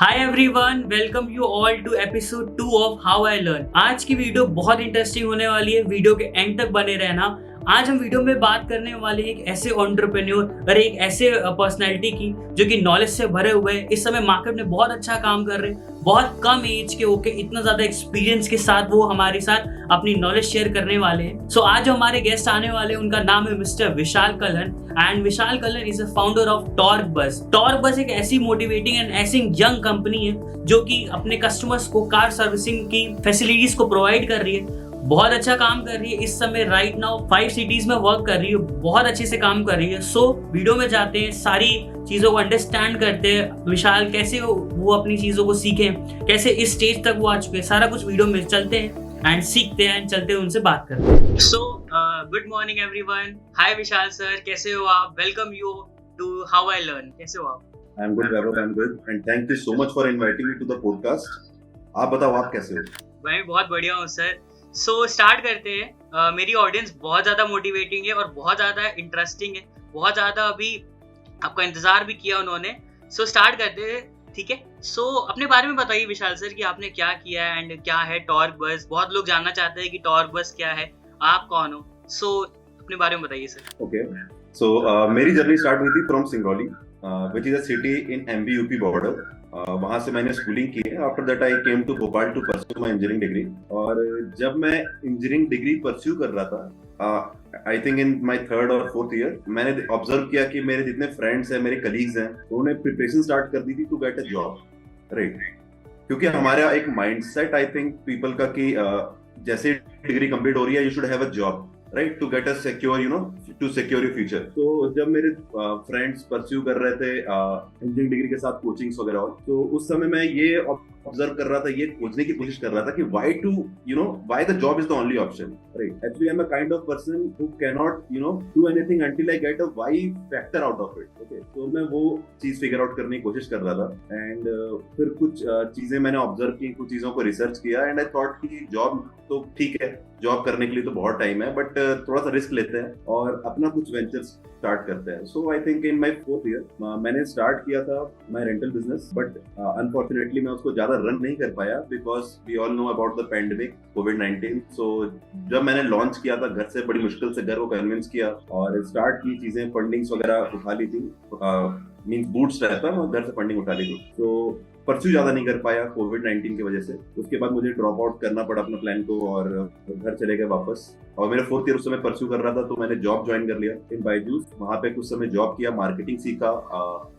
Hi everyone, welcome you all to episode 2 of how I learn. आज की video बहुत interesting होने वाली है, वीडियो के एंड तक बने रहना। आज हम वीडियो में बात करने वाले हैं एक ऐसे एंटरप्रेन्योर और एक ऐसे पर्सनैलिटी की जो कि नॉलेज से भरे हुए हैं। इस समय मार्केट में बहुत अच्छा काम कर रहे हैं, बहुत कम एज के होके इतना ज्यादा एक्सपीरियंस के साथ वो हमारे साथ अपनी नॉलेज शेयर करने वाले हैं। सो आज जो हमारे गेस्ट आने वाले हैं उनका नाम है mister Vishal Kalhana and Vishal Kalhana is a founder of torque बस। टॉर्क बस एक ऐसी मोटिवेटिंग एंड ऐसी यंग कंपनी है जो कि अपने कस्टमर्स को कार सर्विसिंग की फैसिलिटीज को प्रोवाइड कर रही है। बहुत अच्छा काम कर रही है। इस समय राइट नाउ 5 सिटीज में वर्क कर रही है, बहुत अच्छे से काम कर रही है। सो वीडियो में जाते हैं, सारी चीजों को अंडरस्टैंड करते हैं, विशाल कैसे वो अपनी चीजों को सीखे, कैसे इस स्टेज तक वो आ चुके हैं, सारा कुछ वीडियो में चलते हैं एंड सीखते हैं एंड चलते हैं उनसे बात करते हैं। So good morning everyone. Hi Vishal sir, कैसे हो आप? Welcome you to how I learn. कैसे हो आप? I am good Vaibhav, I am good and thank you so much for inviting me to the podcast. आप बताओ, आप कैसे हो? मैं बहुत बढ़िया हूँ सर। सो स्टार्ट करते हैं। मेरी ऑडियंस बहुत ज़्यादा मोटिवेटिंग है और बहुत ज़्यादा इंटरेस्टिंग है, बहुत ज़्यादा अभी आपका इंतज़ार भी किया उन्होंने। सो स्टार्ट करते हैं, ठीक है? सो अपने बारे में बताइए विशाल सर कि आपने क्या किया है एंड क्या है टॉर्क बस। बहुत लोग जानना चाहते हैं कि टॉर्क बस क्या है, आप कौन हो। सो अपने बारे में बताइए सर। ओके, सो मेरी जर्नी स्टार्ट हुई थी from Singrauli, which is a city in MP-UP border. वहाँ से मैंने स्कूलिंग की है। After that I came to Bhopal to pursue my engineering degree. और जब मैं इंजीनियरिंग डिग्री परस्यू कर रहा था, आई थिंक इन माई 3rd और 4th ईयर, मैंने ऑब्जर्व किया कि मेरे जितने फ्रेंड्स हैं, मेरे कलीग्स हैं, उन्होंने प्रिपरेशन स्टार्ट कर दी थी to get a job, right? क्योंकि हमारा एक माइंडसेट आई थिंक पीपल का कि जैसे डिग्री कंप्लीट हो रही है, you should have a job, right, to get a secure, you know, to secure your future. तो जब मेरे फ्रेंड्स परस्यू कर रहे थे इंजीनियरिंग डिग्री के साथ कोचिंग्स वगैरह, तो उस समय मैं ये ऑब्जर्व कर रहा था, ये खोजने की कोशिश कर रहा था कि why to, you know, why the job is the only option, right? Actually I am a kind of person who can not, you know, do anything until I get a why factor out of it. Okay, तो मैं वो चीज figure out करने की कोशिश कर रहा था एंड फिर कुछ चीजें मैंने ऑब्जर्व की, कुछ चीजों को रिसर्च किया एंड आई थॉट कि जॉब तो ठीक है, जॉब करने के लिए तो बहुत टाइम है, बट थोड़ा सा रिस्क लेते हैं और अपना कुछ वेंचर स्टार्ट करते हैं। So I think in my 4th year मैंने स्टार्ट किया था my rental business, but unfortunately मैं उसको ज्यादा रन नहीं कर पाया because we all know about the pandemic कोविड-19। सो जब मैंने लॉन्च किया था, घर से बड़ी मुश्किल से घर को कन्विंस किया और स्टार्ट की चीजें, फंडिंग्स वगैरह उठा ली थी, मींस बूट्स रहता, मैं घर से फंडिंग उठा ली थी। तो परस्यू ज्यादा नहीं कर पाया कोविड-19 की वजह से। उसके बाद मुझे ड्रॉप आउट करना पड़ा अपना प्लान को और घर चले गए वापस। और मेरा 4th ईयर उस समय परस्यू कर रहा था, तो मैंने जॉब ज्वाइन कर लिया इन बायजूस। वहाँ पे कुछ समय जॉब किया, मार्केटिंग सीखा,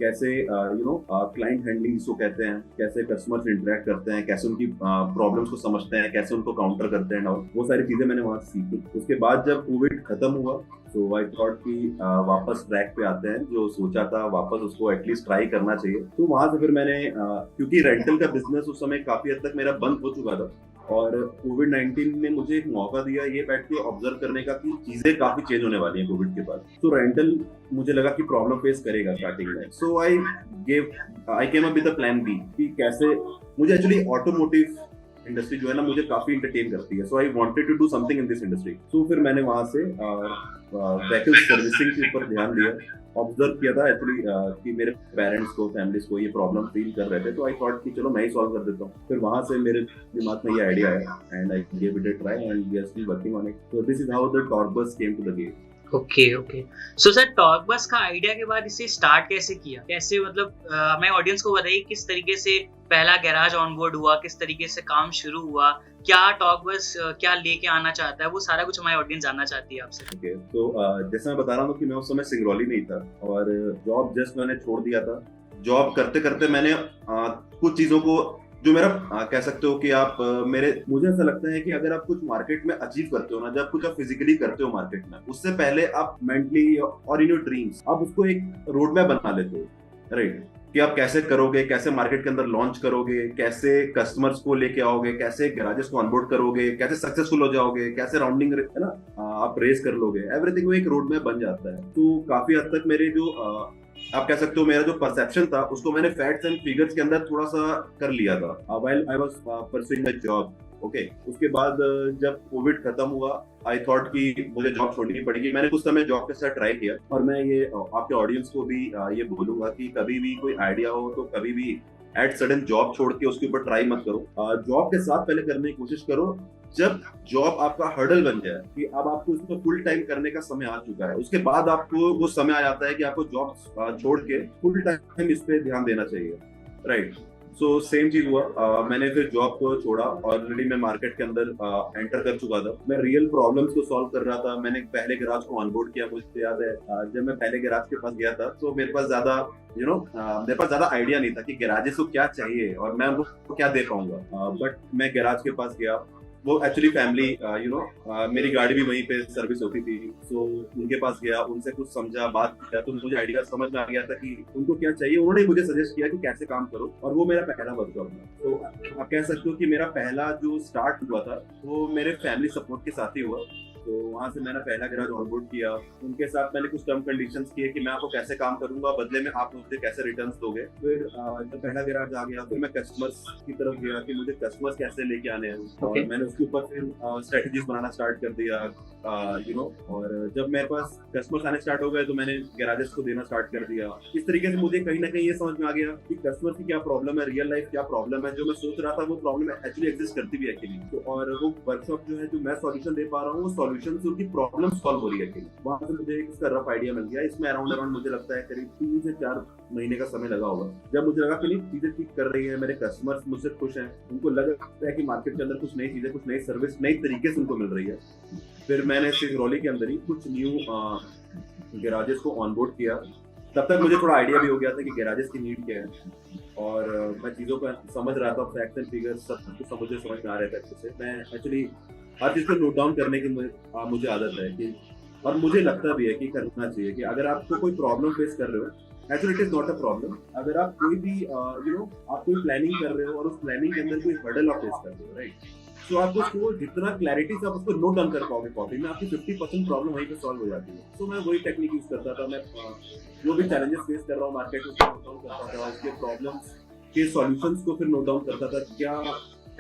कैसे यू नो क्लाइंट हैंडलिंग जिसको कहते हैं, कैसे कस्टमर से इंटरेक्ट करते हैं, कैसे उनकी प्रॉब्लम्स को समझते हैं, कैसे उनको काउंटर करते हैं, और वो सारी चीजें मैंने वहाँ सीखी। उसके बाद जब कोविड खत्म हुआ तो आई थॉट कि वापस ट्रैक पे आते हैं, जो सोचा था वापस उसको एटलीस्ट ट्राई करना चाहिए। तो वहां से फिर मैंने क्योंकि रेंटल का बिजनेस उस समय काफी हद तक मेरा बंद हो चुका था और कोविड-19 ने मुझे एक मौका दिया ये बैठ के ऑब्जर्व करने का कि चीजें काफी चेंज होने वाली हैं कोविड के बाद। तो रेंटल मुझे लगा कि प्रॉब्लम फेस करेगा स्टार्टिंग में। So I came up with a plan B कि कैसे, मुझे एक्चुअली ऑटोमोटिव इंडस्ट्री जो है ना, मुझे काफी इंटरटेन करती है। So I wanted to do something in this industry. तो फिर मैंने वहां से व्हीकल सर्विसिंग के ऊपर ध्यान दिया, ऑब्जर्व किया था एक्चुअली कि मेरे पेरेंट्स को, फैमिलीज को ये प्रॉब्लम फील कर रहे थे। तो आई थॉट कि चलो मैं ही सॉल्व कर देता हूँ। फिर वहां से मेरे दिमाग में ये आइडिया आया and I give it a try and we are still working on it. So this is how the Torque Bus came to the game. Okay. So sir, Torque Bus का आइडिया के बाद इसे start कैसे किया? कैसे, मतलब मैं audience को बताइए किस तरीके से पहला गैराज ऑनबोर्ड हुआ, किस तरीके से काम शुरू हुआ, क्या टॉर्क बस क्या लेके आना चाहता है, वो सारा कुछ हमारी ऑडियंस जानना चाहती है आपसे। ओके, तो जैसे मैं बता रहा हूँ कि मैं उस समय सिंगरौली में ही था और जॉब जस्ट मैंने छोड़ दिया था। जॉब करते करते मैंने कुछ चीजों को, जो मेरा कह सकते हो कि आप मुझे ऐसा लगता है कि अगर आप कुछ मार्केट में अचीव करते हो ना, जब कुछ आप फिजिकली करते हो मार्केट में, उससे पहले आप मेंटली और इन योर ड्रीम्स आप उसको एक रोड मैप बना लेते हो, राइट? कि आप कैसे करोगे, कैसे मार्केट के अंदर लॉन्च करोगे, कैसे कस्टमर्स को लेके आओगे, कैसे गैराजेस को ऑनबोर्ड करोगे, कैसे सक्सेसफुल हो जाओगे, कैसे राउंडिंग है ना आप रेस कर लोगे, एवरीथिंग वो एक रोड मैप बन जाता है। तो काफी हद तक मेरे जो आप कह सकते हो मेरा जो परसेप्शन था उसको मैंने फैक्ट्स एंड फिगर्स के अंदर थोड़ा सा कर लिया था while I was pursuing my job. Okay, उसके बाद जब कोविड खत्म हुआ, आई थॉट कि मुझे जॉब छोड़नी पड़ेगी। मैंने कुछ समय जॉब के साथ ट्राई किया और मैं ये आपके ऑडियंस को भी ये बोलूंगा कि कभी भी कोई आइडिया हो तो कभी भी एट सडन जॉब छोड़ के उसके ऊपर ट्राई मत करो। जॉब के साथ पहले करने की कोशिश करो। जब जॉब आपका हर्डल बन जाए कि अब आपको इसको फुल टाइम करने का समय आ चुका है, उसके बाद आपको वो समय आ जाता है कि आपको जॉब छोड़ के फुल टाइम इस पे ध्यान देना चाहिए, राइट। सो सेम चीज हुआ। मैंने फिर जॉब को छोड़ा। ऑलरेडी मैं मार्केट के अंदर एंटर कर चुका था। मैं रियल प्रॉब्लम्स को सॉल्व कर रहा था। मैंने पहले गैराज को ऑनबोर्ड किया। मुझे याद है जब मैं पहले गैराज के पास गया था तो मेरे पास ज्यादा आइडिया नहीं था कि गैराजेस को क्या चाहिए और मैं उनको क्या दे पाऊंगा। बट मैं गैराज के पास गया। वो एक्चुअली फैमिली मेरी गाड़ी भी वहीं पे सर्विस होती थी। सो उनके पास गया, उनसे कुछ समझा, बात किया, तो मुझे आइडिया समझ में आ गया था कि उनको क्या चाहिए। उन्होंने मुझे सजेस्ट किया कि कैसे काम करो, और वो मेरा पहला वर्कशॉप था। तो आप कह सकते हो कि मेरा पहला जो स्टार्ट हुआ था वो मेरे फैमिली सपोर्ट के साथ ही हुआ। तो वहां से मैंने पहला गैराज ऑनबोर्ड किया। उनके साथ मैंने कुछ टर्म कंडीशंस किए कि मैं आपको कैसे काम करूंगा, बदले में आप मुझे कैसे रिटर्न्स दोगे। फिर जब पहला गैराज आ गया, फिर मैं कस्टमर्स की तरफ गया कि मुझे कस्टमर्स कैसे लेके आने हैं। और मैंने उसके ऊपर फिर स्ट्रेटजीज बनाना स्टार्ट कर दिया। और जब मेरे पास कस्टमर्स आने स्टार्ट हो गए तो मैंने गैराजेस को देना स्टार्ट कर दिया। इस तरीके से मुझे कहीं ना कहीं ये समझ में आ गया कि कस्टमर की क्या प्रॉब्लम है, रियल लाइफ क्या प्रॉब्लम है। जो मैं सोच रहा था वो प्रॉब्लम एक्चुअली एग्जिस्ट करती भी है कि नहीं। और वो वर्कशॉप जो है, जो मैं सॉल्यूशन दे पा रहा हूँ, वो सॉल्यूशन से उनकी प्रॉब्लम सॉल्व हो रही है कि नहीं। वहां से मुझे इसका रफ आइडिया मिल गया। इसमें अराउंड मुझे लगता है करीब 3 से 4 महीने का समय लगा होगा। जब मुझे लगा कि नहीं, चीजें ठीक कर रही है, मेरे कस्टमर्स मुझसे खुश हैं, उनको लग रहा है कि मार्केट के अंदर कुछ नई चीजें, कुछ नई सर्विस नई तरीके से उनको मिल रही है, फिर मैंने सिंगरौली के अंदर ही कुछ न्यू गैराजेस को ऑनबोर्ड किया। तब तक मुझे थोड़ा आइडिया भी हो गया था कि गैराजेस की नीड क्या है, और मैं चीज़ों को समझ रहा था। फैक्ट्स एंड फिगर्स सब कुछ मुझे समझ में आ रहे थे अच्छे से। मैं एक्चुअली हर चीज़ को नोट डाउन करने की मुझे आदत है कि, और मुझे लगता भी है कि करना चाहिए कि अगर आपको कोई प्रॉब्लम फेस कर रहे हो, actually it is not a problem. अगर आप कोई भी आप कोई प्लानिंग कर रहे हो और उस प्लानिंग के अंदर कोई हर्डल आप फेस कर रहे हो, राइट, तो आप उसको जितना क्लैरिटी से आप उसको नोट डाउन कर पाओगे कॉपी में, आपकी 50% प्रॉब्लम वहीं पे सॉल्व हो जाती है। तो मैं वही टेक्निक यूज करता था। मैं जो भी चैलेंजेस फेस कर रहा हूँ मार्केट में, उसको नोट डाउन करता था, उसके प्रॉब्लम्स के सॉल्यूशंस को फिर नोट डाउन करता था। क्या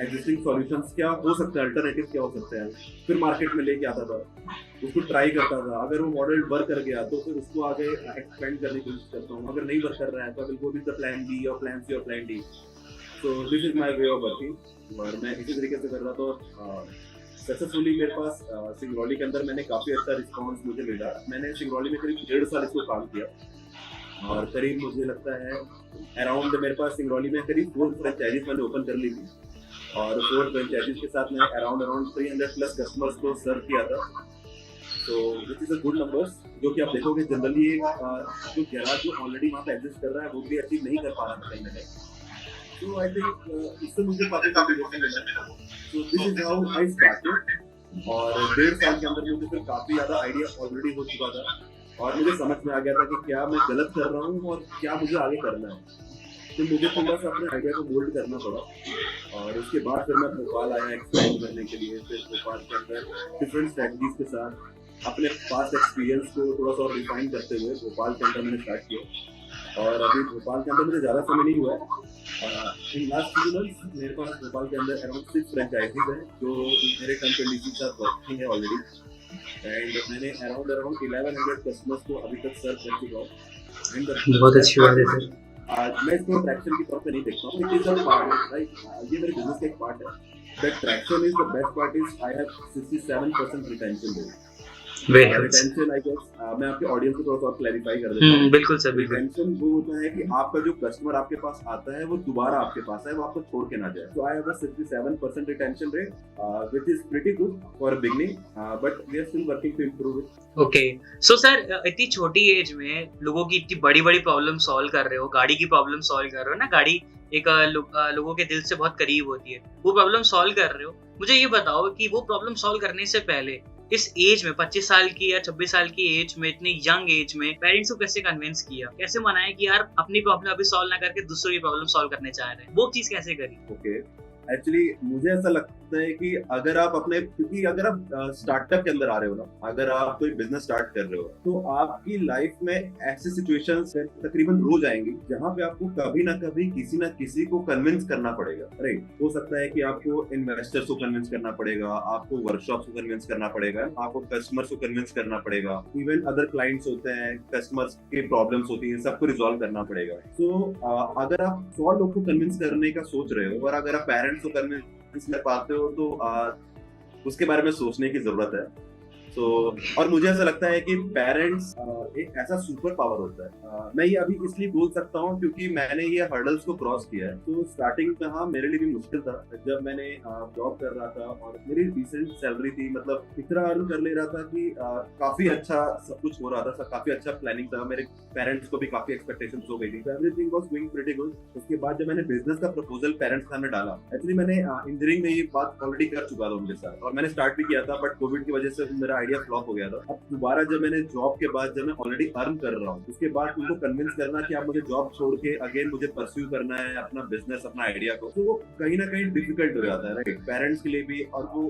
एग्जिस्टिंग सॉल्यूशंस क्या हो सकता है, अल्टरनेटिव क्या हो सकता है, फिर मार्केट में लेके आता था, उसको ट्राई करता था। अगर वो मॉडल वर्क कर गया तो फिर उसको आगे एक्सपेंड करने की कोशिश करता हूँ। अगर नहीं वर्क कर रहा है तो will go with the plan B और प्लान सी और plan D. So this is my way of working, और मैं इसी तरीके से कर रहा था। सक्सेसफुली मेरे पास सिंगरौली के अंदर मैंने काफ़ी अच्छा रिस्पॉन्स मुझे मिला। मैंने सिंगरौली में करीब 1.5 साल इसको काम किया, और करीब मुझे लगता है अराउंड मेरे पास सिंगरौली में करीब 4 फ्रेंचाइजीज मैंने ओपन कर ली थी, और 4 फ्रेंचाइजीज के साथ मैंने अराउंड 300+ कस्टमर्स को सर्व किया था। तो which is a good numbers, जो कि आप देखोगे जनरली जो गैराज जो ऑलरेडी वहाँ पे एग्जिस्ट कर रहा है वो भी अचीव नहीं कर पा रहा था कहीं ना कहीं। तो आई थिंक इससे मुझे काफी मोटिवेशन मिला। तो this is how I started, और 1.5 साल के अंदर मुझे फिर काफी ज्यादा आइडिया ऑलरेडी हो चुका था, और मुझे समझ में आ गया था कि क्या मैं गलत कर रहा हूँ और क्या मुझे आगे करना है। तो मुझे थोड़ा सा अपने आइडिया को मोल्ड करना पड़ा, और उसके बाद फिर मैं भोपाल आया एक्सपेरिमेंट करने के लिए। फिर भोपाल के अंदर डिफरेंट स्ट्रेटजीज के साथ अपने पास्ट एक्सपीरियंस को थोड़ा सा और रिफाइन करते हुए भोपाल के अंदर मैंने स्टार्ट किया। और अभी भोपाल के अंदर मुझे ज़्यादा समय नहीं हुआ है। इन लास्ट 2 मंथ्स मेरे पास भोपाल के अंदर अराउंड 6 फ्रेंचाइजीज हैं जो मेरे टर्म कंडीशन के साथ वर्किंग है ऑलरेडी, एंड मैंने अराउंड 1100 कस्टमर्स को अभी तक सर्व कर चुका हूँ। बहुत अच्छी बात है सर। मैं इसको ट्रैक्शन की तौर पे नहीं देखता हूँ, it is a part, right. ये मेरे बिजनेस का एक पार्ट है। That traction is the best part is I have 67% retention rate. Retention I guess मैं आपके ऑडियंस को थोड़ा सा और क्लैरिफाई कर देता हूँ। बिल्कुल सर, बिल्कुल। रिटेंशन वो होता है कि आपका जो कस्टमर आपके पास आता है वो दोबारा आपके पास है, वो आपको छोड़ के ना जाए। So I have a 67% retention rate, which is pretty good for a beginning, but we are still working to improve it. Okay, so sir इतनी छोटी एज में लोगों की इतनी बड़ी बड़ी प्रॉब्लम सॉल्व कर रहे हो, गाड़ी की प्रॉब्लम सॉल्व कर रहे हो ना, गाड़ी एक लोगों के दिल से बहुत करीब होती है, वो प्रॉब्लम सॉल्व कर रहे हो। मुझे ये बताओ कि वो प्रॉब्लम सॉल्व करने से पहले इस एज में 25 साल की या 26 साल की एज में, इतनी यंग एज में पेरेंट्स को कैसे कन्विंस किया, कैसे मनाया कि यार अपनी प्रॉब्लम अभी सॉल्व ना करके दूसरों की प्रॉब्लम सॉल्व करने चाह रहे हैं, वो चीज कैसे करी? ओके, एक्चुअली मुझे ऐसा लगता है कि अगर आप अपने, क्योंकि अगर आप स्टार्टअप के अंदर आ रहे हो ना, अगर आप कोई बिजनेस स्टार्ट कर रहे हो, तो आपकी लाइफ में ऐसे सिचुएशंस तकरीबन रोज आएंगी जहां पे आपको कभी ना कभी किसी ना किसी को कन्विंस करना पड़ेगा। राइट, हो सकता है कि आपको इन्वेस्टर्स को कन्विंस करना पड़ेगा, आपको वर्कशॉप्स को कन्विंस करना पड़ेगा, आपको कस्टमर्स को कन्विंस करना पड़ेगा, इवन अदर क्लाइंट्स होते हैं, कस्टमर्स की प्रॉब्लम्स होती है, सबको रिजॉल्व करना पड़ेगा। तो अगर आप 100 लोग को कन्विंस करने का सोच रहे हो और अगर आप पेरेंट्स को कन्विंस कर पाते हो तो उसके बारे में सोचने की जरूरत है। और मुझे ऐसा लगता है कि पेरेंट्स एक ऐसा सुपर पावर होता है। मैं ये अभी इसलिए बोल सकता हूँ क्योंकि मैंने ये हर्डल्स को क्रॉस किया है। तो स्टार्टिंग में हाँ मेरे लिए भी मुश्किल था जब मैंने जॉब कर रहा था और मेरी डिसेंट सैलरी थी, मतलब इतना अर्न कर ले रहा था कि काफी अच्छा सब कुछ हो रहा था, काफी अच्छा प्लानिंग था, मेरे पेरेंट्स को भी काफी एक्सपेक्टेशंस हो गई थी, everything was going pretty good. उसके बाद जब मैंने बिजनेस का प्रपोजल पेरेंट्स सामने डाला, एक्चुअली मैंने इंजीनियरिंग में ये बात ऑलरेडी कर चुका था उनके साथ और मैंने स्टार्ट भी किया था, बट कोविड की वजह से मेरा आइडिया फ्लॉप हो गया था। अब दोबारा जब मैंने जॉब के बाद जब मैं ऑलरेडी अर्न कर रहा हूँ, उसके बाद उनको कन्विंस करना कि आप मुझे जॉब छोड़ के अगेन मुझे परस्यू करना है अपना बिजनेस, अपना आइडिया को, तो वो कहीं ना कहीं डिफिकल्ट हो जाता है, राइट, पेरेंट्स के लिए भी। और वो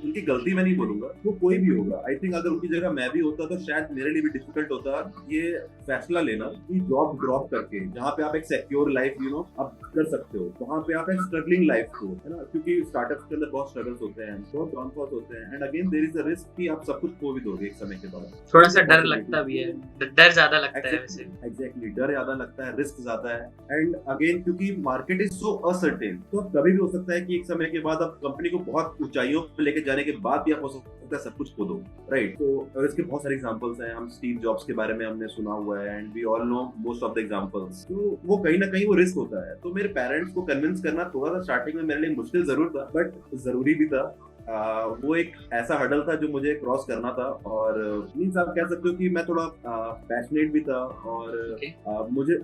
उनकी गलती मैं नहीं बोलूंगा, वो कोई भी होगा, आई थिंक अगर उनकी जगह मैं भी होता तो शायद मेरे लिए भी डिफिकल्ट होता ये फैसला लेना कि जॉब ड्रॉप करके जहाँ पे आप एक सिक्योर लाइफ आप कर सकते हो, वहाँ पे आप एक स्ट्रगलिंग लाइफ को, है ना, क्योंकि स्टार्टअप के अंदर बहुत स्ट्रगल्स होते हैं, बहुत डाउनफॉल्स होते हैं, and again there is a risk कि आप सब कुछ खो भी दोगे एक समय के बाद। थोड़ा सा डर लगता भी है, डर ज्यादा लगता है वैसे। एग्जैक्टली, डर ज्यादा लगता है, रिस्क ज्यादा है, एंड अगेन क्योंकि मार्केट इज सो अनसर्टेन, तो कभी भी हो सकता है कि एक समय के बाद आप कंपनी को बहुत ऊंचाइयों पे लेके जाने के बाद भी आप हो सकता है सब कुछ खो दो, राइट। तो और इसके बहुत सारे एग्जांपल्स हैं, हम स्टीव जॉब्स के बारे में हमने सुना हुआ है and we all know most of the examples. तो वो कहीं ना कहीं वो रिस्क होता है। तो मेरे पेरेंट्स को कन्विंस करना थोड़ा सा स्टार्टिंग में मेरे लिए मुश्किल जरूर था, बट जरूरी भी था। वो एक ऐसा हडल था जो मुझे क्रॉस करना था, और मीन्स आप कह सकते हो कि मैं थोड़ा पैशनेट भी था और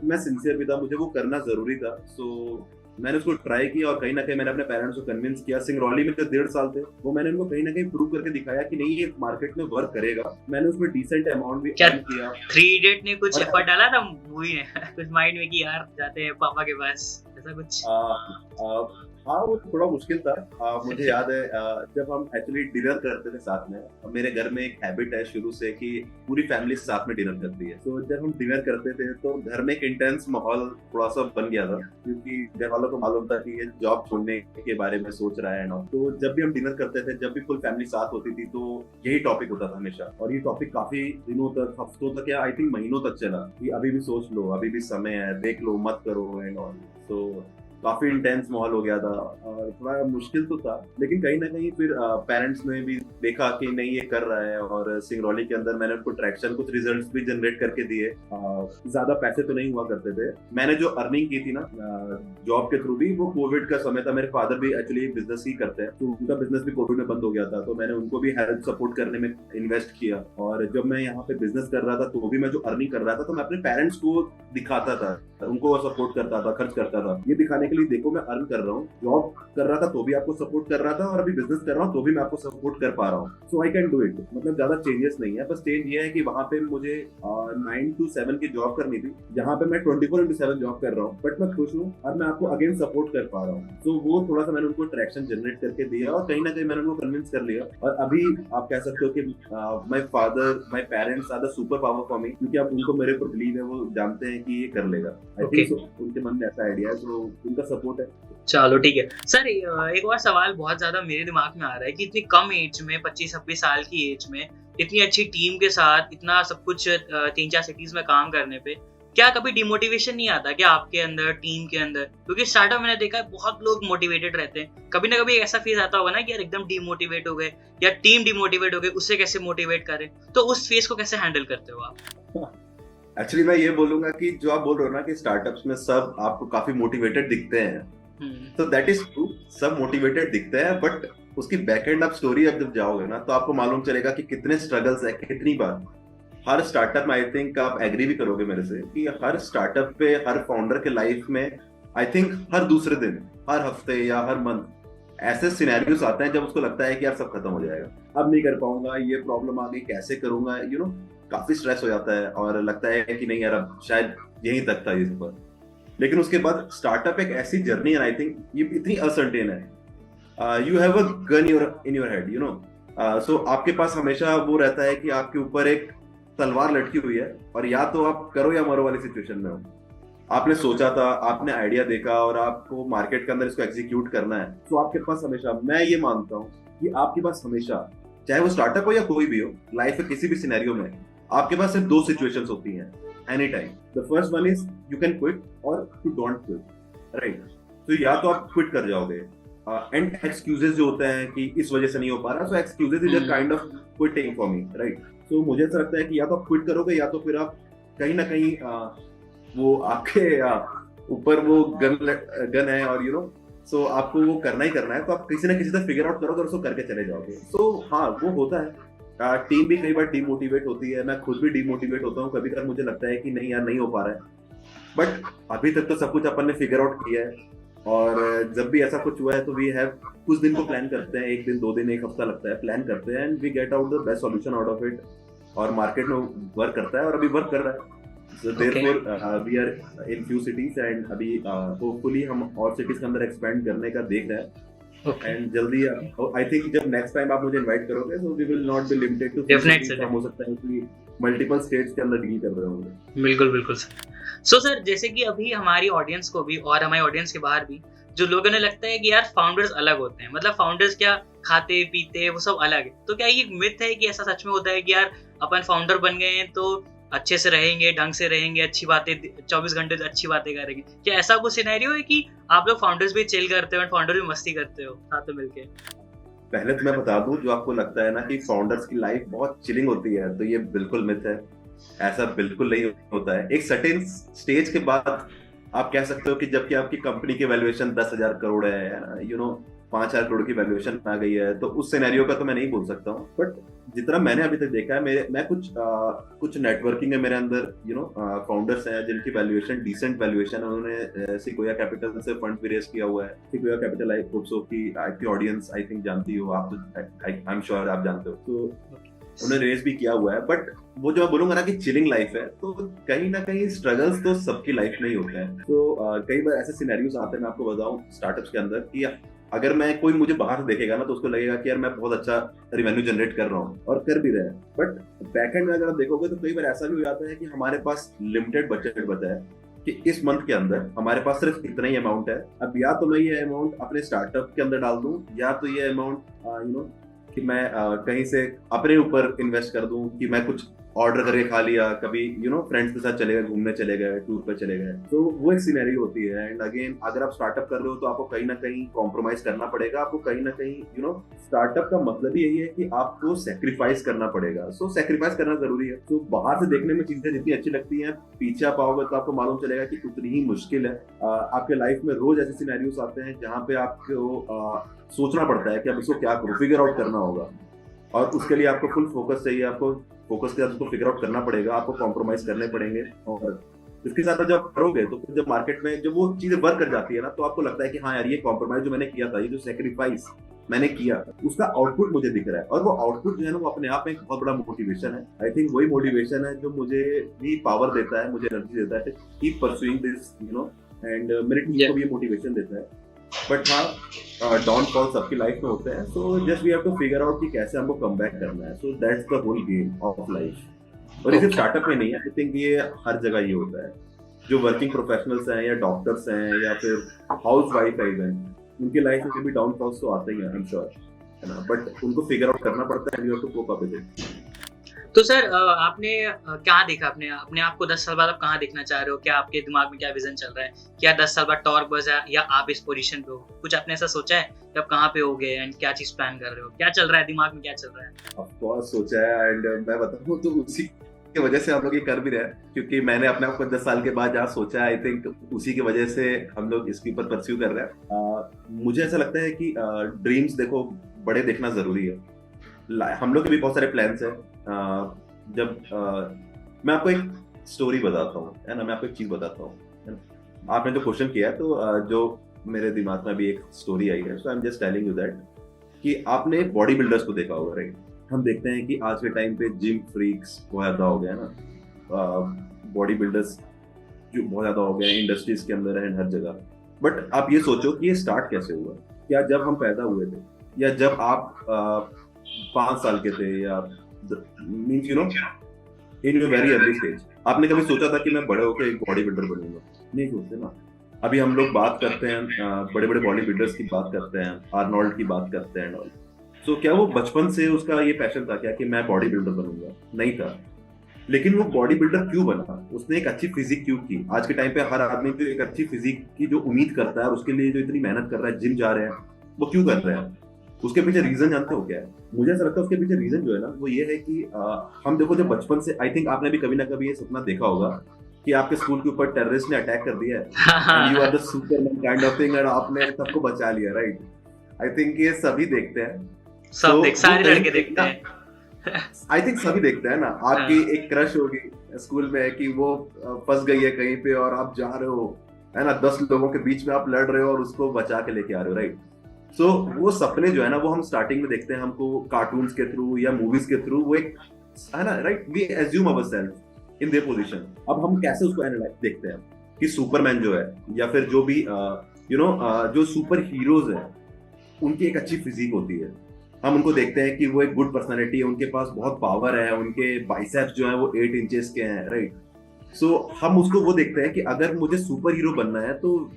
मैं सिंसियर भी था, मुझे वो करना जरूरी था। सो मैंने उसको ट्राई किया और कहीं ना कहीं मैंने अपने पेरेंट्स को कन्विंस किया। सिंगरौली में जो 1.5 साल थे वो मैंने उनको कहीं ना कहीं प्रूव करके दिखाया कि नहीं ये मार्केट में वर्क करेगा। मैंने उसमें डिसेंट अमाउंट भी अर्न किया। 3 इडियट ने कुछ एफर्ट डाला था मूवी में कुछ माइंड में कि यार जाते हैं पापा के पास, ऐसा कुछ? हाँ वो थोड़ा मुश्किल था। मुझे याद है जब हम एक्चुअली डिनर करते थे साथ में, मेरे घर में एक हैबिट है शुरू से कि पूरी फैमिली साथ में डिनर करती है। तो जब हम डिनर करते थे तो घर में एक इंटेंस माहौल थोड़ा सा बन गया था, क्योंकि घर वालों को मालूम था कि ये जॉब छोड़ने के बारे में सोच रहा है ना। तो जब भी हम डिनर करते थे, जब भी फुल फैमिली साथ होती थी, तो यही टॉपिक होता था हमेशा। और ये टॉपिक काफी दिनों तक, हफ्तों तक या आई थिंक महीनों तक चला कि अभी भी सोच लो, अभी भी समय है, देख लो, मत करो एंड ऑल। तो काफी इंटेंस माहौल हो गया था और थोड़ा मुश्किल तो था, लेकिन कहीं ना कहीं फिर पेरेंट्स ने भी देखा कि नहीं ये कर रहा है, और सिंगरौली के अंदर मैंने उनको ट्रैक्शन, कुछ रिजल्ट्स भी जनरेट करके दिए। ज्यादा पैसे तो नहीं हुआ करते थे, मैंने जो अर्निंग की थी ना जॉब के थ्रू भी, वो कोविड का समय था। मेरे फादर भी एक्चुअली बिजनेस ही करते हैं, तो उनका बिजनेस भी कोविड में बंद हो गया था, तो मैंने उनको भी हेल्प सपोर्ट करने में इन्वेस्ट किया। और जब मैं यहाँ पे बिजनेस कर रहा था तो भी मैं जो अर्निंग कर रहा था, तो मैं अपने पेरेंट्स को दिखाता था, उनको सपोर्ट करता था, खर्च करता था, ये दिखाने के लिए देखो मैं अर्न कर रहा हूँ। जॉब कर रहा था तो भी आपको सपोर्ट कर रहा था, और अभी बिजनेस कर रहा हूँ तो भी मैं आपको सपोर्ट कर पा रहा हूँ। सो आई कैन डू इट। मतलब ज्यादा चेंजेस नहीं है, बस चेंज ये है कि वहाँ पे मुझे 9 to 7 की जॉब करनी थी, यहाँ पे मैं 24/7 जॉब कर रहा हूँ, बट मैं खुश हूँ और मैं आपको अगेन सपोर्ट कर पा रहा हूँ। तो वो थोड़ा सा मैंने उनको ट्रैक्शन जनरेट करके दिया और कहीं ना कहीं मैंने उनको कन्विंस कर लिया। और अभी आप कह सकते हो कि my parents are the super power for me, क्योंकि अब उनको मेरे ऊपर बिलीव है, वो जानते हैं कि ये कर लेगा। आई थिंक उनके मन में ऐसा आइडिया है, तो उनका सपोर्ट है। चलो ठीक है सर, एक और सवाल बहुत ज्यादा मेरे दिमाग में आ रहा है कि इतनी कम एज में, 25-26 साल की एज में, इतनी अच्छी टीम के साथ इतना सब कुछ 3-4 सिटीज में काम करने पे क्या कभी डिमोटिवेशन नहीं आता क्या आपके अंदर, टीम के अंदर? क्योंकि स्टार्टअप मैंने देखा है बहुत लोग मोटिवेटेड रहते हैं, कभी ना कभी ऐसा फेज आता होगा ना कि यार एकदम डिमोटिवेट हो गए या टीम डिमोटिवेट हो गए, उससे कैसे मोटिवेट करें? तो उस फेज को कैसे हैंडल करते हो आप? एक्चुअली मैं ये बोलूंगा कि जो आप बोल रहे हो ना कि स्टार्टअप्स में सब आपको काफी मोटिवेटेड दिखते हैं, तो दैट इज ट्रू, सब मोटिवेटेड दिखते हैं, बट उसकी बैक एंड आप स्टोरी अब जब जाओगे ना तो आपको मालूम चलेगा कि कितने स्ट्रगल्स है, कितनी बार हर स्टार्टअप में। आई थिंक आप एग्री भी करोगे मेरे से कि हर स्टार्टअप पे, हर फाउंडर के लाइफ में आई थिंक हर दूसरे दिन, हर हफ्ते या हर मंथ ऐसे सिनेरियोस आते हैं जब उसको लगता है कि यार सब खत्म हो जाएगा, अब नहीं कर पाऊंगा, ये प्रॉब्लम आ गई, कैसे करूंगा, यू नो, काफी स्ट्रेस हो जाता है और लगता है कि नहीं यार अब शायद यहीं तक था ये सफर। लेकिन उसके बाद स्टार्टअप एक ऐसी जर्नी है, आई थिंक ये इतनी अनसर्टेन है you have a gun in your head, you know. So आपके पास हमेशा वो रहता है कि आपके ऊपर एक तलवार लटकी हुई है और या तो आप करो या मरो वाली सिचुएशन में हो। आपने सोचा था, आपने आइडिया देखा और आपको मार्केट के अंदर इसको एग्जीक्यूट करना है, तो आपके पास हमेशा, मैं ये मानता हूँ कि आपके पास हमेशा, चाहे वो स्टार्टअप हो या कोई भी हो, लाइफ के किसी भी सिनेरियो में आपके पास सिर्फ दो सिचुएशंस होती हैं any time. The first one is you can quit और यू डोंट क्विट, राइट। तो या तो आप क्विट कर जाओगे, एंड एक्सक्यूजेस जो होते हैं कि इस वजह से नहीं हो पा रहा, so excuses is a kind of quitting for me, right. तो मुझे ऐसा लगता है कि या तो आप क्विट करोगे या तो फिर आप कहीं ना कहीं वो आपके ऊपर वो गन है और यू नो, सो आपको वो करना ही करना है, तो आप किसी ना किसी से फिगर आउट करोगे और उसको करके चले जाओगे। तो हाँ, वो होता है। टीम भी कई बार डीमोटिवेट होती है, मैं खुद भी डीमोटिवेट होता हूँ कभी कभी। मुझे लगता है कि नहीं यार, नहीं हो पा रहा है, बट अभी तक तो सब कुछ अपन ने फिगर आउट किया है। और जब भी ऐसा कुछ हुआ है तो वी हैव कुछ दिन को प्लान करते हैं, एक दिन, 2 दिन, एक हफ्ता लगता है, प्लान करते हैं, and we get out the best solution out of it. और मार्केट में वर्क करता है और अभी वर्क कर रहा है। So therefore we are in few cities and अभी hopefully हम और cities के अंदर expand करने का देख रहे हैं। And जल्दी I think जब next time आप मुझे invite करोगे so we will not be limited to Definitely, हम हो सकता है कि multiple states के अंदर डील कर रहे होंगे। बिल्कुल बिल्कुल सर। सो सर, जैसे कि अभी हमारी ऑडियंस को भी और हमारी ऑडियंस के बाहर भी जो लोगों ने लगता है कि यार फाउंडर्स अलग होते हैं, मतलब फाउंडर्स क्या खाते पीते वो सब अलग है, तो क्या ये मिथ है कि ऐसा सच में होता है कि यार अपन फाउंडर बन गए हैं तो अच्छे से रहेंगे, ढंग से रहेंगे, अच्छी बातें 24 घंटे अच्छी बातें करेंगे? क्या ऐसा कुछ सिनेरियो है कि आप लोग फाउंडर्स भी चिल करते हो और फाउंडर भी मस्ती करते हो साथ में मिलके? पहले तो मैं बता दूं, जो आपको लगता है ना कि फाउंडर्स की लाइफ बहुत चिलिंग होती है, तो ये बिल्कुल मिथ है। ऐसा बिल्कुल नहीं होता है। एक सर्टेन स्टेज के बाद आप कह सकते हो कि जबकि आपकी कंपनी की वैल्यूएशन 10,000 करोड़ है, यू नो 5,000 करोड़ की वैल्यूएशन आ गई है, तो उस सिनेरियो का तो मैं नहीं बोल सकता हूँ। बट जितना मैंने अभी तक देखा है, मैं कुछ नेटवर्किंग है मेरे अंदर, यू नो फाउंडर्स हैं जिनकी वैल्यूएशन डिसेंट वैल्यूएशन है। उन्होंने सिक्वोया कैपिटल से फंड भी रेज किया हुआ है। सिक्वोया कैपिटल आई होप सो कि आपकी ऑडियंस आई थिंक जानती हो, आप आई एम श्योर आप जानते हो, तो उन्होंने रेस भी किया हुआ है। बट वो जो मैं बोलूंगा ना कि चिलिंग लाइफ है, तो कहीं ना कहीं स्ट्रगल्स तो सबकी लाइफ में ही होते हैं। तो कई बार ऐसे सिनेरियोस आते हैं, मैं आपको बताऊं स्टार्टअप्स के अंदर, कि अगर मैं कोई मुझे बाहर से देखेगा ना तो उसको लगेगा कि यार मैं बहुत अच्छा रेवेन्यू जनरेट कर रहा हूँ, और कर भी रहे हैं। बट बैकएंड में अगर आप देखोगे तो कई बार ऐसा भी हो जाता है कि हमारे पास लिमिटेड बजट बचा है कि इस मंथ के अंदर हमारे पास सिर्फ इतना ही अमाउंट है। अब या तो मैं ये अमाउंट अपने स्टार्टअप के अंदर डाल दूं, या तो ये अमाउंट यू नो कि मैं कहीं से अपने ऊपर इन्वेस्ट कर दूं, कि मैं कुछ ऑर्डर करके खा लिया, कभी यू नो फ्रेंड्स के साथ चले गए, घूमने चले गए, टूर पे चले गए। तो वो एक सिनेरियो होती है। एंड अगेन अगर आप स्टार्टअप कर रहे हो तो आपको कहीं ना कहीं कॉम्प्रोमाइज करना पड़ेगा। आपको कहीं ना कहीं यू नो स्टार्टअप का मतलब ही यही है कि आपको सेक्रीफाइस करना पड़ेगा। सो सेक्रीफाइस करना जरूरी है। तो बाहर से देखने में चीजें जितनी अच्छी लगती हैं, पीछे आप आओगे तो आपको मालूम चलेगा कि उतनी ही मुश्किल है। आपके लाइफ में रोज ऐसे सिनेरियोस आते हैं जहाँ पे आपको सोचना पड़ता है कि अब इसको क्या करूं, फिगर आउट करना होगा, और उसके लिए आपको फुल फोकस चाहिए। आपको फोकस के साथ उसको फिगर आउट करना पड़ेगा, आपको कॉम्प्रोमाइज करने पड़ेंगे। और इसके साथ जब करोगे तो जब मार्केट में जब वो चीजें वर्क कर जाती है ना, तो आपको लगता है कि हाँ यार, ये कॉम्प्रोमाइज जो मैंने किया था, ये जो सेक्रीफाइस मैंने किया, उसका आउटपुट मुझे दिख रहा है। और वो आउटपुट जो है ना, वो अपने आप में एक बहुत बड़ा मोटिवेशन है। आई थिंक वही मोटिवेशन है जो मुझे भी पावर देता है, मुझे एनर्जी देता है keep pursuing this, you know. And मेरी टीम को भी मोटिवेशन देता है। बट हाँ, डाउनफॉल सबकी लाइफ में होते हैं। So just we have to figure out कि कैसे हमको कम बैक करना है। So that's the whole game of life. और ये सिर्फ स्टार्टअप में नहीं है, आई थिंक ये हर जगह ये होता है। जो वर्किंग प्रोफेशनल्स हैं, या डॉक्टर्स हैं, या फिर हाउस वाइफ है, इवन उनकी लाइफ में भी डाउनफॉल्स तो आते ही हैं, आई एम श्योर, है ना। बट उनको फिगर आउट करना पड़ता है, and you have to cope up with it. तो सर, आपने क्या देखा अपने आप को 10 साल बाद आप कहाँ देखना चाह रहे हो? क्या आपके दिमाग में क्या विजन चल रहा है? क्या 10 साल बाद टॉर्क बस है, या आप इस पोजीशन पे हो? कुछ आपने ऐसा सोचा है कि आप कहाँ पे होगे एंड क्या चीज प्लान कर रहे हो? क्या चल रहा है दिमाग में, क्या चल रहा है? ऑफ कोर्स सोचा है, एंड मैं बताऊं तो उसी की वजह से हम लोग ये कर भी रहे हैं, क्योंकि मैंने अपने आप को 10 साल के बाद जहाँ सोचा है, आई थिंक उसी की वजह से हम लोग इसके ऊपर परस्यू कर रहे हैं। मुझे ऐसा लगता है कि ड्रीम्स देखो बड़े देखना जरूरी है। हम लोग के भी बहुत सारे प्लान्स हैं। जब मैं आपको एक स्टोरी बताता हूँ, है ना, मैं आपको एक चीज बताता हूँ। आपने जो क्वेश्चन किया है, तो जो मेरे दिमाग में अभी एक स्टोरी आई है, so I am just telling you that कि आपने बॉडी बिल्डर्स को देखा होगा, राइट। हम देखते हैं कि आज के टाइम पे जिम फ्रीक्स बहुत ज्यादा हो गए ना, बॉडी बिल्डर्स जो बहुत ज्यादा हो गए इंडस्ट्रीज के अंदर है, हर जगह। बट आप ये सोचो कि ये स्टार्ट कैसे हुआ। क्या जब हम पैदा हुए थे या जब आप 5 साल के थे या means in your very early stage, आपने कभी सोचा था कि मैं बड़े होकर एक बॉडी बिल्डर बनूंगा? नहीं सोचते ना। अभी हम लोग बात करते हैं, बड़े बड़े बॉडी बिल्डर्स की बात करते हैं, आर्नोल्ड की बात करते हैं ऑल। सो क्या वो बचपन से उसका ये पैशन था क्या कि मैं बॉडी बिल्डर बनूंगा? नहीं था। लेकिन वो बॉडी बिल्डर क्यों बना? उसने एक अच्छी फिजिक क्यों की? आज के टाइम पे हर आदमी जो एक अच्छी फिजिक की जो उम्मीद करता है और उसके लिए जो इतनी मेहनत कर रहा है, जिम जा रहे हैं, वो क्यों कर रहे हैं? उसके पीछे रीजन जानते हो क्या है? मुझे ऐसा लगता है उसके पीछे रीजन जो है ना वो ये है कि हम देखो जब बचपन से, आई थिंक आपने भी कभी ना कभी ये सपना देखा होगा कि आपके स्कूल के ऊपर टेररिस्ट ने अटैक कर दिया है, you are the superman kind of thing, और आपने सबको बचा लिया, राइट? आई थिंक ये सभी देखते हैं, सारे लड़के देखते हैं। आई थिंक सभी देखते हैं ना। आपकी एक क्रश होगी स्कूल में कि वो फंस गई है कहीं पे और आप जा रहे हो, है ना, 10 लोगों के बीच में आप लड़ रहे हो और उसको बचा के लेके आ रहे हो, राइट? सो वो सपने जो है ना वो हम स्टार्टिंग में देखते हैं, हमको कार्टून्स के थ्रू या मूवीज के थ्रू, वो एक है ना, right? We assume ourselves in their position. अब हम कैसे उसको एनालाइज देखते हैं कि सुपरमैन जो है या फिर जो भी जो सुपर हीरोज है उनकी एक अच्छी फिजिक होती है। हम उनको देखते हैं कि वो एक गुड पर्सनालिटी है, उनके पास बहुत पावर है, उनके बाइसेप्स जो है वो 8 इंचेस के हैं, राइट? सो हम उसको वो देखते हैं कि अगर मुझे सुपर हीरो बनना है तो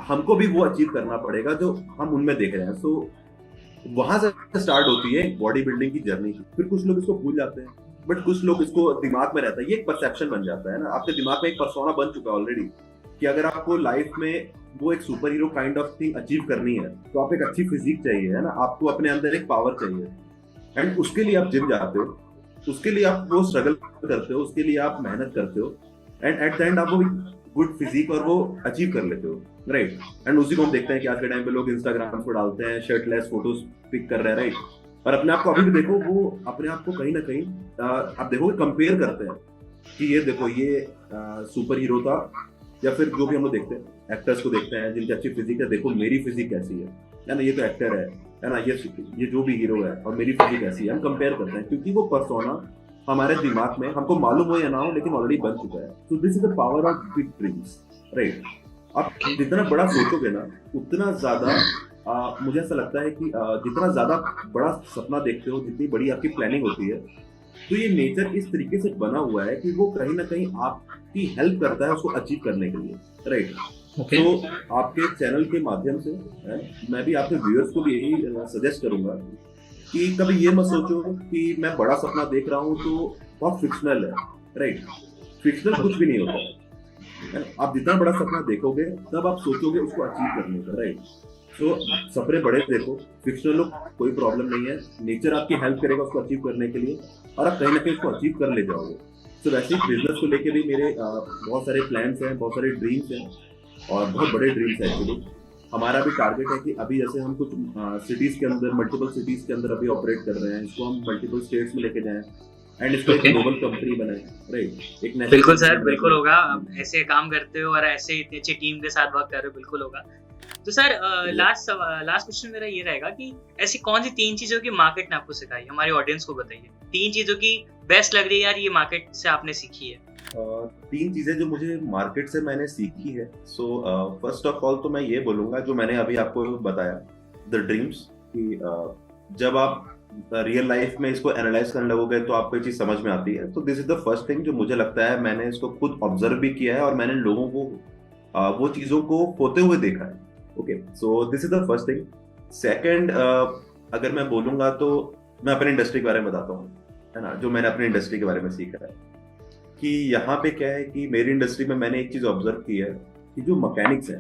हमको भी वो अचीव करना पड़ेगा जो हम उनमें देख रहे हैं। सो वहां से स्टार्ट होती है बॉडी बिल्डिंग की जर्नी। फिर कुछ लोग इसको भूल जाते हैं, बट कुछ लोग इसको दिमाग में रहता है, ये एक परसेप्शन बन जाता है ना, आपके दिमाग में एक पर्सोना बन चुका है ऑलरेडी कि अगर आपको लाइफ में वो एक super hero kind of thing achieve करनी है तो आप एक अच्छी फिजिक चाहिए, है ना, आपको अपने अंदर एक पावर चाहिए, एंड उसके लिए आप जिम जाते हो, उसके लिए आप वो स्ट्रगल करते हो, उसके लिए आप मेहनत करते हो, एंड एट द एंड आप वो गुड फिजिक और वो अचीव कर लेते हो, राइट? एंड उसी को हम देखते हैं कि आज के टाइम पे लोग इंस्टाग्राम पर डालते हैं, शर्टलेस फोटोज पिक कर रहे हैं, राइट? और अपने आप को अभी भी देखो, वो अपने आप को कहीं ना कहीं आप देखो कंपेयर करते हैं कि ये देखो ये सुपर हीरो था, या फिर जो भी हम लोग देखते हैं एक्टर्स को देखते हैं जिनकी अच्छी फिजिक है, देखो मेरी फिजिक कैसी है ना, ये तो एक्टर है ना, ये जो भी हीरो है और मेरी फिजिक कैसी है, हम कंपेयर करते हैं क्योंकि वो पर्सोना हमारे दिमाग में, हमको मालूम हो या ना हो, लेकिन ऑलरेडी बन चुका है। सो this is the power of big dreams, right? आप जितना बड़ा सोचोगे ना उतना ज्यादा मुझे ऐसा लगता है कि जितना ज्यादा बड़ा सपना देखते हो, जितनी बड़ी आपकी प्लानिंग होती है, तो ये नेचर इस तरीके से बना हुआ है कि वो कहीं ना कहीं आपकी हेल्प करता है उसको अचीव करने के लिए, राइट? तो आपके चैनल के माध्यम से मैं भी आपके व्यूअर्स को भी यही सजेस्ट करूंगा कि कभी ये मत सोचो कि मैं बड़ा सपना देख रहा हूँ तो बहुत फिक्शनल है, राइट? फिक्शनल कुछ भी नहीं होता है। आप जितना बड़ा सपना देखोगे तब आप सोचोगे उसको अचीव करने का, राइट? तो सपने बड़े देखो, फिक्शनल लोग कोई प्रॉब्लम नहीं है, नेचर आपकी हेल्प करेगा उसको अचीव करने के लिए और आप कहीं ना कहीं उसको अचीव कर ले जाओगे। तो वैसे ही बिजनेस को लेके भी मेरे बहुत सारे प्लान्स हैं, बहुत सारे ड्रीम्स हैं और बहुत बड़े ड्रीम्स हैं एक्चुअली। हमारा भी टारगेट है कि अभी जैसे हम कुछ सिटीज के अंदर, मल्टीपल सिटीज के अंदर अभी ऑपरेट कर रहे हैं, इसको हम मल्टीपल स्टेट्स में लेके जाएं एंड इसको एक ग्लोबल कंपनी बनाएं, राइट? एक बिल्कुल सर, बिल्कुल होगा। ऐसे काम करते हो और ऐसे इतनी अच्छी टीम के साथ वर्क कर रहे हो, बिल्कुल होगा। तो सर लास्ट क्वेश्चन मेरा ये रहेगा कि ऐसी कौन सी 3 चीजों की मार्केट ने आपको सिखाई, हमारी ऑडियंस को बताइए। 3 चीजों की बेस्ट लग रही है यार, ये मार्केट से आपने सीखी है। 3 चीजें जो मुझे मार्केट से मैंने सीखी है। सो फर्स्ट ऑफ ऑल तो मैं ये बोलूंगा जो मैंने अभी आपको बताया, द ड्रीम्स, कि जब आप रियल लाइफ में इसको एनालाइज करने लगोगे तो आपको ये चीज समझ में आती है। तो this is the first thing जो मुझे लगता है, मैंने इसको खुद ऑब्जर्व भी किया है और मैंने लोगों को वो चीजों को होते हुए देखा है। Okay, so this is the first thing. Second, अगर मैं बोलूंगा तो मैं अपने इंडस्ट्री के बारे में बताता हूँ, है ना, जो मैंने अपनी इंडस्ट्री के बारे में सीखा है कि यहाँ पे क्या है कि मेरी इंडस्ट्री में मैंने एक चीज ऑब्जर्व की है कि जो मैकेनिक्स है,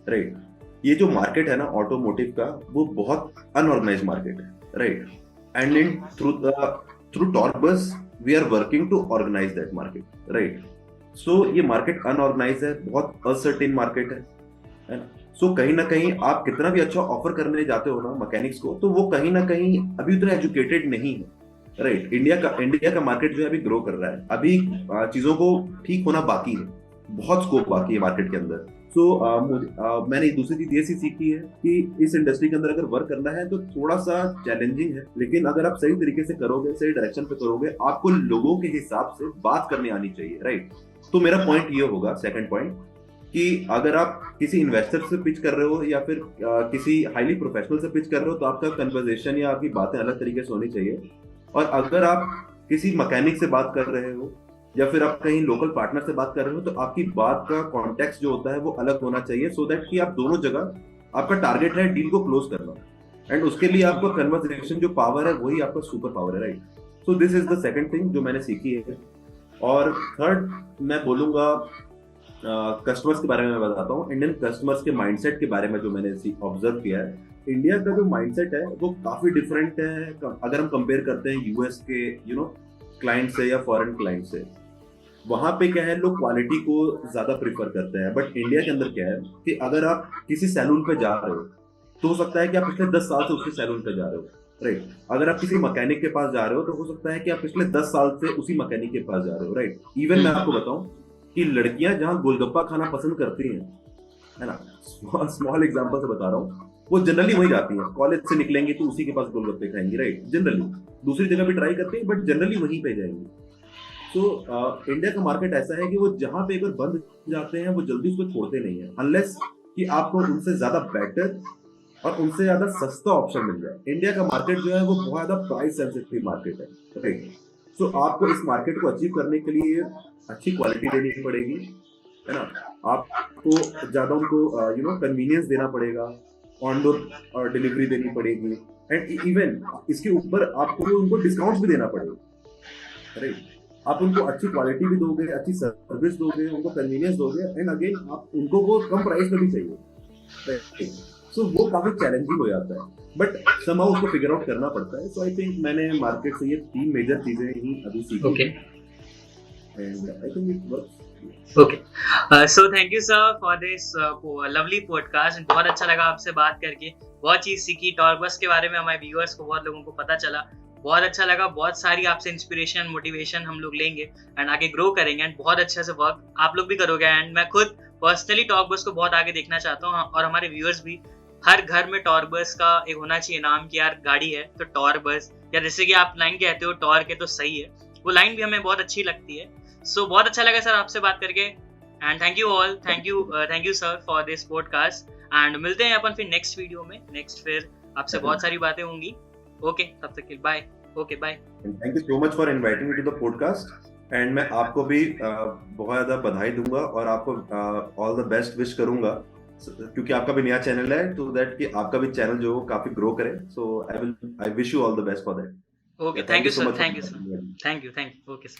राइट, ये जो मार्केट है ना ऑटोमोटिव का, वो बहुत अनऑर्गेनाइज मार्केट है, right? And in through Torbus we are working to organise that market, right? So ये मार्केट अनऑर्गेनाइज है, बहुत अनसर्टेन मार्केट है। सो कहीं ना कहीं आप कितना भी अच्छा ऑफर करने जाते हो ना मैकेनिक्स को, तो वो कहीं ना कहीं अभी उतना एजुकेटेड नहीं है, राइट? इंडिया का मार्केट जो है अभी ग्रो कर रहा है, अभी चीजों को ठीक होना बाकी है, बहुत स्कोप बाकी है मार्केट के अंदर। सो मैंने दूसरी चीज ये सीखी है कि इस इंडस्ट्री के अंदर अगर वर्क करना है तो थोड़ा सा चैलेंजिंग है, लेकिन अगर आप सही तरीके से करोगे, सही डायरेक्शन पे करोगे, आपको लोगों के हिसाब से बात करनी आनी चाहिए, राइट? तो मेरा पॉइंट ये होगा, सेकंड पॉइंट, कि अगर आप किसी इन्वेस्टर से पिच कर रहे हो या फिर किसी हाईली प्रोफेशनल से पिच कर रहे हो तो आपका कन्वर्सेशन या आपकी बातें अलग तरीके से होनी चाहिए। और अगर आप किसी मैकेनिक से बात कर रहे हो या फिर आप कहीं लोकल पार्टनर से बात कर रहे हो तो आपकी बात का कॉन्टेक्स्ट जो होता है वो अलग होना चाहिए, सो दैट कि आप दोनों जगह आपका टारगेट है डील को क्लोज करना, एंड उसके लिए आपका कन्वर्सेशन जो पावर है वही आपका सुपर पावर है, right. So this is the second thing जो मैंने सीखी है। और थर्ड मैं बोलूंगा कस्टमर्स के बारे में मैं बताता हूँ, इंडियन कस्टमर्स के माइंडसेट के बारे में जो मैंने ऑब्जर्व किया है। इंडिया का जो माइंडसेट है वो काफी डिफरेंट है अगर हम कंपेयर करते हैं यूएस के क्लाइंट से या फॉरेन क्लाइंट से। वहां पे क्या है, लोग क्वालिटी को ज्यादा प्रिफर करते हैं, बट इंडिया के अंदर क्या है कि अगर आप किसी सैलून पे जा रहे हो तो हो सकता है कि आप पिछले 10 साल से उसी सैलून पे जा रहे हो, राइट। अगर आप किसी मैकेनिक के पास जा रहे हो तो हो सकता है कि आप पिछले 10 साल से उसी मैकेनिक के पास जा रहे हो, राइट। इवन मैं आपको बताऊं कि लड़कियां जहां गोलगप्पा खाना पसंद करती हैं, है ना, स्मॉल एग्जांपल से बता रहा हूँ, वो जनरली वही जाती हैं। कॉलेज से निकलेंगी तो उसी के पास गोलगप्पे खाएंगी, राइट। जनरली दूसरी जगह भी ट्राई करती है बट जनरली वहीं पे जाएंगी। तो इंडिया का मार्केट ऐसा है कि वो जहां पे एक बार बंद जाते हैं वो जल्दी उसको छोड़ते नहीं है, अनलेस कि आपको उनसे ज्यादा बेटर और उनसे ज्यादा सस्ता ऑप्शन मिल जाए। इंडिया का मार्केट जो है वो बहुत ज्यादा प्राइस सेंसिटिव मार्केट है, राइट। सो आपको इस मार्केट को अचीव करने के लिए अच्छी क्वालिटी देनी पड़ेगी, है ना। आपको ज्यादा उनको कन्वीनियंस देना पड़ेगा, ऑन डोर डिलीवरी देनी पड़ेगी, एंड इवन इसके ऊपर आपको उनको डिस्काउंट्स भी देना पड़ेगा, राइट। आप उनको अच्छी क्वालिटी भी दोगे, अच्छी सर्विस दोगे, उनको कन्वीनियंस दोगे, एंड अगेन आप उनको वो कम प्राइस में भी चाहिए, राइट। सो वो काफी चैलेंजिंग हो जाता है, बट समहाउ उसको फिगर आउट करना पड़ता है। सो आई थिंक मैंने मार्केट से ये 3 मेजर चीजें ही अभी सीखी, Okay. And I think it works. Okay. So thank you sir for this lovely podcast. बहुत अच्छा लगा आपसे बात करके, बहुत चीज सीखी। टॉर्बस के बारे में हमारे व्यूअर्स को, बहुत लोगों को पता चला, बहुत अच्छा लगा। बहुत सारी आपसे इंस्पिरेशन, मोटिवेशन हम लोग लेंगे एंड आगे ग्रो करेंगे एंड बहुत अच्छे से वर्क आप लोग भी करोगे। एंड मैं खुद पर्सनली टॉर्बस को बहुत आगे देखना चाहता हूँ, और हमारे व्यूअर्स भी। हर घर में टॉर्बस का एक होना चाहिए नाम कि यार गाड़ी है तो टॉर्बस, या जैसे कि आप लाइन कहते हो टॉर्क है तो सही है, वो लाइन भी हमें बहुत अच्छी लगती है। सो बहुत अच्छा लगा सर आपसे बात करके, and thank you all, thank you sir for this podcast. And मिलते हैं अपन फिर नेक्स्ट वीडियो में, नेक्स्ट फिर आपसे बहुत सारी बातें होंगी। ओके, तब तक के लिए bye. Okay, bye. Thank you so much for inviting me to the podcast, and मैं आपको भी बहुत ज्यादा बधाई दूंगा और आपको ऑल द बेस्ट विश करूंगा, क्योंकि आपका भी नया चैनल है, तो दैट कि आपका भी चैनल जो है काफी ग्रो करे। So I wish you all the best for that. Okay, thank you so sir, much for thank you sir, inviting me. Thank you, okay sir.